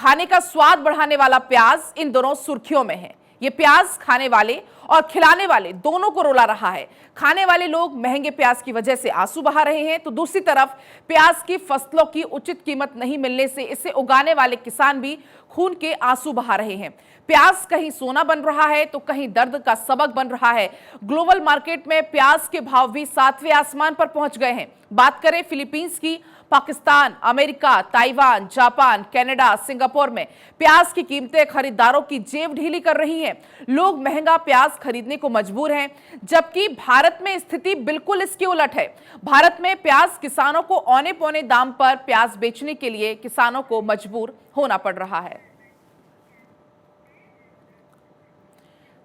खाने का स्वाद बढ़ाने वाला प्याज इन दोनों सुर्खियों में है। ये प्याज खाने वाले और खिलाने वाले दोनों को रुला रहा है। खाने वाले लोग महंगे प्याज की वजह से आंसू बहा रहे हैं, तो दूसरी तरफ प्याज की फसलों की उचित कीमत नहीं मिलने से इसे उगाने वाले किसान भी खून के आंसू बहा रहे हैं। प्याज कहीं सोना बन रहा है तो कहीं दर्द का सबक बन रहा है। ग्लोबल मार्केट में प्याज के भाव भी 7वें आसमान पर पहुंच गए हैं। बात करें फिलीपींस की, Pakistan, America, Taiwan, Japan, Canada, Singapore में प्याज की कीमतें खरीदारों की जेब ढीली कर रही हैं। लोग महंगा प्याज खरीदने को मजबूर हैं, जबकि भारत में स्थिति बिल्कुल इसके उलट है। भारत में प्याज किसानों को औने पौने दाम पर प्याज बेचने के लिए किसानों को मजबूर होना पड़ रहा है।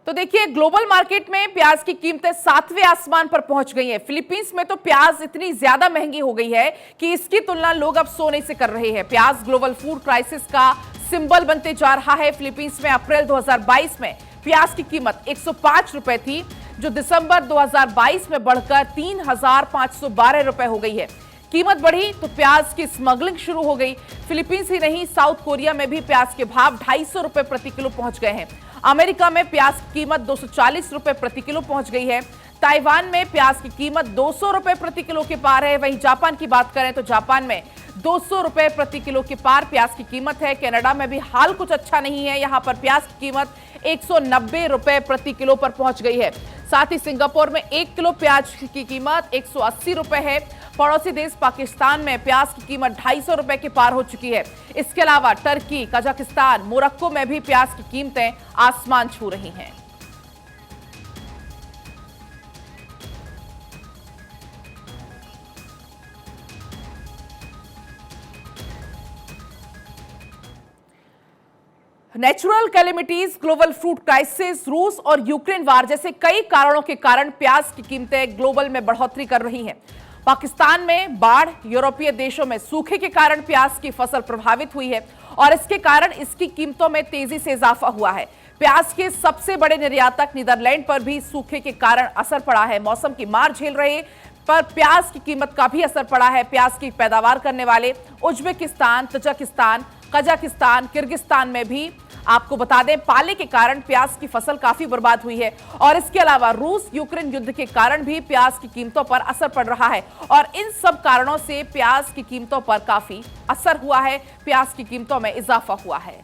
तो देखिए, ग्लोबल मार्केट में प्याज की कीमतें 7वें आसमान पर पहुंच गई हैं। फिलीपींस में तो प्याज इतनी ज्यादा महंगी हो गई है कि इसकी तुलना लोग अब सोने से कर रहे हैं। प्याज ग्लोबल फूड क्राइसिस का सिंबल बनते जा रहा है। फिलीपींस में अप्रैल 2022 में प्याज की कीमत 105 रुपए थी, जो दिसंबर 2022 में बढ़कर 3,512 रुपए हो गई है। कीमत बढ़ी तो प्याज की स्मगलिंग शुरू हो गई। फिलीपींस ही नहीं, साउथ कोरिया में भी प्याज के भाव 250 रुपए प्रति किलो पहुंच गए हैं। अमेरिका में प्याज की कीमत 240 रुपए प्रति किलो पहुंच गई है। ताइवान में प्याज की कीमत 200 रुपए प्रति किलो के पार है। वहीं जापान की बात करें तो जापान में 200 रुपए प्रति किलो के पार प्याज की कीमत है। कनाडा में भी हाल कुछ अच्छा नहीं है, यहां पर प्याज की कीमत 190 रुपए प्रति किलो पर पहुंच गई है। साथ ही सिंगापुर में 1 किलो प्याज की कीमत 180 रुपए है। पड़ोसी देश पाकिस्तान में प्याज की कीमत 250 रुपए के पार हो चुकी है। इसके अलावा टर्की, कजाकिस्तान, मोरक्को में भी प्याज की कीमतें आसमान छू रही हैं। Natural calamities, global food crisis, रूस और यूक्रेन वार जैसे कई कारणों के कारण प्याज की कीमतें ग्लोबल में बढ़ोतरी कर रही हैं। पाकिस्तान में बाढ़, यूरोपीय देशों में सूखे के कारण प्याज की फसल प्रभावित हुई है और इसके कारण इसकी कीमतों में तेजी से इजाफा हुआ है। प्याज के सबसे बड़े निर्यातक नीदरलैंड पर भी सूखे के कारण असर पड़ा है। मौसम की मार झेल रहे पर प्याज की कीमत का भी असर पड़ा है। प्याज की पैदावार करने वाले उज्बेकिस्तान, तजाकिस्तान, कजाकिस्तान, किर्गिस्तान में भी आपको बता दें, पाले के कारण प्याज की फसल काफी बर्बाद हुई है। और इसके अलावा रूस यूक्रेन युद्ध के कारण भी प्याज की कीमतों पर असर पड़ रहा है और इन सब कारणों से प्याज की कीमतों पर काफी असर हुआ है। प्याज की कीमतों में इजाफा हुआ है।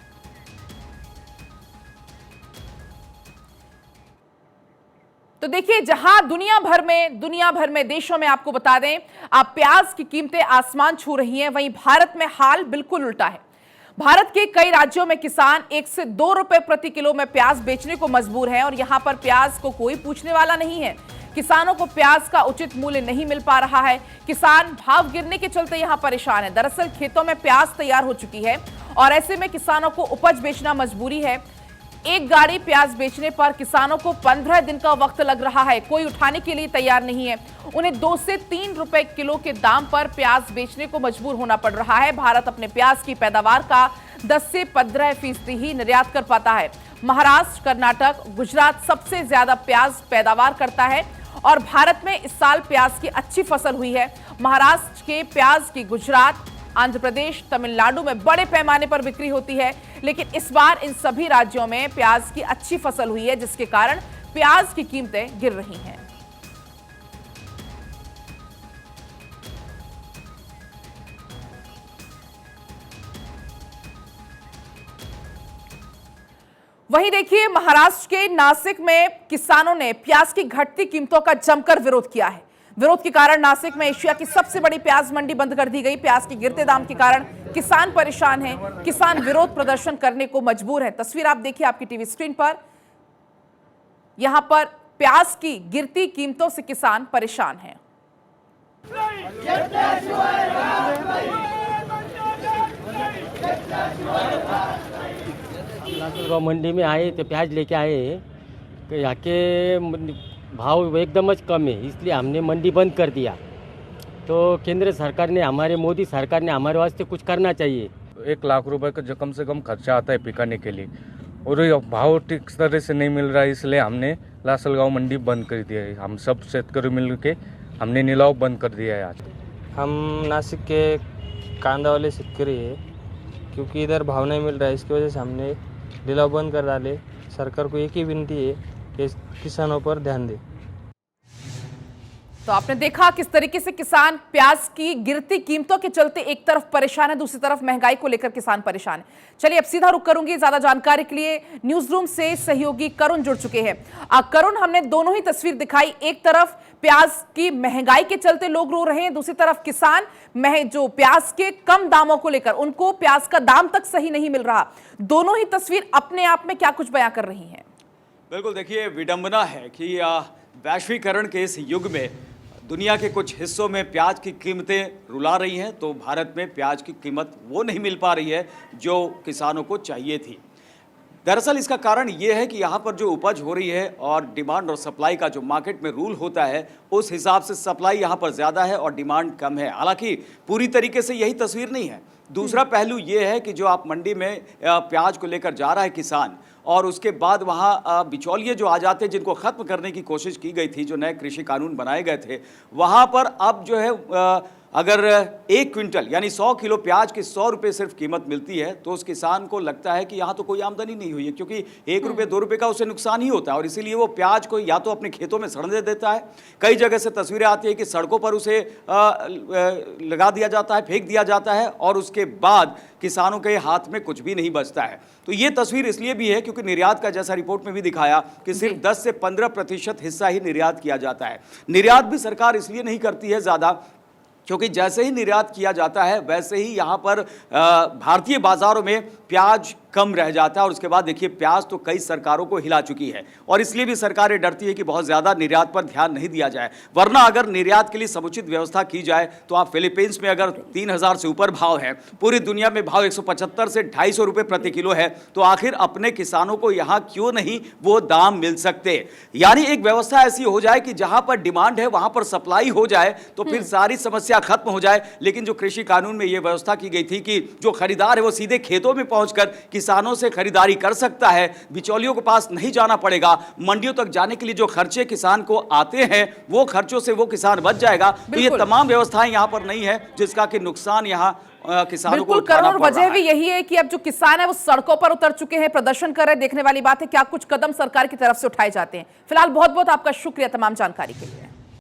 तो देखिए, जहां दुनिया भर में देशों में आपको बता दें, आप प्याज की कीमतें आसमान छू रही हैं, वहीं भारत में हाल बिल्कुल उल्टा है। भारत के कई राज्यों में किसान 1 से 2 रुपए प्रति किलो में प्याज बेचने को मजबूर हैं और यहां पर प्याज को कोई पूछने वाला नहीं है। किसानों को प्याज का उचित मूल्य नहीं मिल पा रहा है। किसान भाव गिरने के चलते यहां परेशान है। दरअसल खेतों में प्याज तैयार हो चुकी है और ऐसे में किसानों को उपज बेचना मजबूरी है। एक गाड़ी प्याज बेचने पर किसानों को 15 दिन का वक्त लग रहा है। कोई उठाने के लिए तैयार नहीं है। उन्हें 2 से 3 रुपए किलो के दाम पर प्याज बेचने को मजबूर होना पड़ रहा है। भारत अपने प्याज की पैदावार का 10 से 15% ही निर्यात कर पाता है। महाराष्ट्र, कर्नाटक, गुजरात सबसे ज्यादा प्याज पैदावार करता है और भारत में इस साल प्याज की अच्छी फसल हुई है। महाराष्ट्र के प्याज की गुजरात, आंध्र प्रदेश, तमिलनाडु में बड़े पैमाने पर बिक्री होती है, लेकिन इस बार इन सभी राज्यों में प्याज की अच्छी फसल हुई है, जिसके कारण प्याज की कीमतें गिर रही हैं। वहीं देखिए, महाराष्ट्र के नासिक में किसानों ने प्याज की घटती कीमतों का जमकर विरोध किया है। विरोध के कारण नासिक में एशिया की सबसे बड़ी प्याज मंडी बंद कर दी गई। प्याज के गिरते दाम के कारण किसान परेशान हैं। किसान विरोध प्रदर्शन करने को मजबूर है। तस्वीर आप देखिए आपकी टीवी स्क्रीन पर। यहां पर प्याज की गिरती कीमतों से किसान परेशान हैं। मंडी में आए तो प्याज लेके आए तो यहाँ के भाव एकदम कम है, इसलिए हमने मंडी बंद कर दिया। तो केंद्र सरकार ने, हमारे मोदी सरकार ने हमारे वास्ते कुछ करना चाहिए। 1 लाख रुपए का जो कम से कम खर्चा आता है पिकाने के लिए और ये भाव ठीक तरह से नहीं मिल रहा है, इसलिए हमने लासलगांव मंडी बंद कर दिया है। हम सब शेतकरी मिल के हमने निलाव बंद कर दिया है आज। हम नासिक के कांदा वाले शेतकरी है, क्योंकि इधर भाव नहीं मिल रहा है, इसकी वजह से हमने लिलाव बंद कर डाले। सरकार को एक ही विनती है कि किसानों पर ध्यान दे। तो आपने देखा किस तरीके से किसान प्याज की गिरती कीमतों के चलते एक तरफ परेशान है, दूसरी तरफ महंगाई को लेकर किसान परेशान है। चलिए अब सीधा रुक करूंगी, ज्यादा जानकारी के लिए न्यूज रूम से सहयोगी करुण जुड़ चुके हैं। करुण, हमने दोनों ही तस्वीर दिखाई, एक तरफ प्याज की महंगाई के चलते लोग रो रहे हैं, दूसरी तरफ किसान जो प्याज के कम दामों को लेकर उनको प्याज का दाम तक सही नहीं मिल रहा। दोनों ही तस्वीर अपने आप में क्या कुछ बयां कर रही हैं? बिल्कुल, देखिए विडंबना है कि वैश्वीकरण के इस युग में दुनिया के कुछ हिस्सों में प्याज की कीमतें रुला रही हैं, तो भारत में प्याज की कीमत वो नहीं मिल पा रही है जो किसानों को चाहिए थी। दरअसल इसका कारण ये है कि यहाँ पर जो उपज हो रही है और डिमांड और सप्लाई का जो मार्केट में रूल होता है, उस हिसाब से सप्लाई यहाँ पर ज़्यादा है और डिमांड कम है। हालांकि पूरी तरीके से यही तस्वीर नहीं है। दूसरा पहलू ये है कि जो आप मंडी में प्याज को लेकर जा रहा है किसान, और उसके बाद वहाँ बिचौलिए जो आ जाते हैं जिनको ख़त्म करने की कोशिश की गई थी, जो नए कृषि कानून बनाए गए थे, वहाँ पर अब जो है अगर 1 क्विंटल यानी 100 किलो प्याज की 100 रुपये सिर्फ कीमत मिलती है, तो उस किसान को लगता है कि यहाँ तो कोई आमदनी नहीं हुई है, क्योंकि 1 रुपये 2 रुपये का उसे नुकसान ही होता है। और इसीलिए वो प्याज को या तो अपने खेतों में सड़ने देता है, कई जगह से तस्वीरें आती है कि सड़कों पर उसे लगा दिया जाता है, फेंक दिया जाता है, और उसके बाद किसानों के हाथ में कुछ भी नहीं बचता है। तो ये तस्वीर इसलिए भी है क्योंकि निर्यात का, जैसा रिपोर्ट में भी दिखाया, कि सिर्फ 10 से 15% हिस्सा ही निर्यात किया जाता है। निर्यात भी सरकार इसलिए नहीं करती है ज़्यादा क्योंकि जैसे ही निर्यात किया जाता है वैसे ही यहाँ पर भारतीय बाजारों में प्याज कम रह जाता है। और उसके बाद देखिए प्याज तो कई सरकारों को हिला चुकी है, और इसलिए भी सरकारें डरती है कि बहुत ज़्यादा निर्यात पर ध्यान नहीं दिया जाए। वरना अगर निर्यात के लिए समुचित व्यवस्था की जाए तो आप फिलीपींस में अगर 3000 से ऊपर भाव है, पूरी दुनिया में भाव 175 से 250 रुपये प्रति किलो है, तो आखिर अपने किसानों को यहाँ क्यों नहीं वो दाम मिल सकते? यानी एक व्यवस्था ऐसी हो जाए कि जहाँ पर डिमांड है वहाँ पर सप्लाई हो जाए, तो फिर सारी समस्या खत्म हो जाए। लेकिन जो कृषि कानून में ये व्यवस्था की गई थी कि जो खरीदार है वो सीधे खेतों में पहुंचकर किसानों से खरीदारी कर सकता है, बिचौलियों के पास नहीं जाना पड़ेगा, मंडियों तक जाने के लिए जो खर्चे किसान को आते हैं वो खर्चों से वो किसान बच जाएगा। तो ये तमाम व्यवस्थाएं यहाँ पर नहीं है, जिसका कि नुकसान यहाँ किसानों को उठाना पड़ रहा है। वजह भी यही है कि अब जो किसान है वो सड़कों पर उतर चुके हैं, प्रदर्शन कर रहे हैं। देखने वाली बात है क्या कुछ कदम सरकार की तरफ से उठाए जाते हैं। फिलहाल बहुत बहुत आपका शुक्रिया तमाम जानकारी के लिए।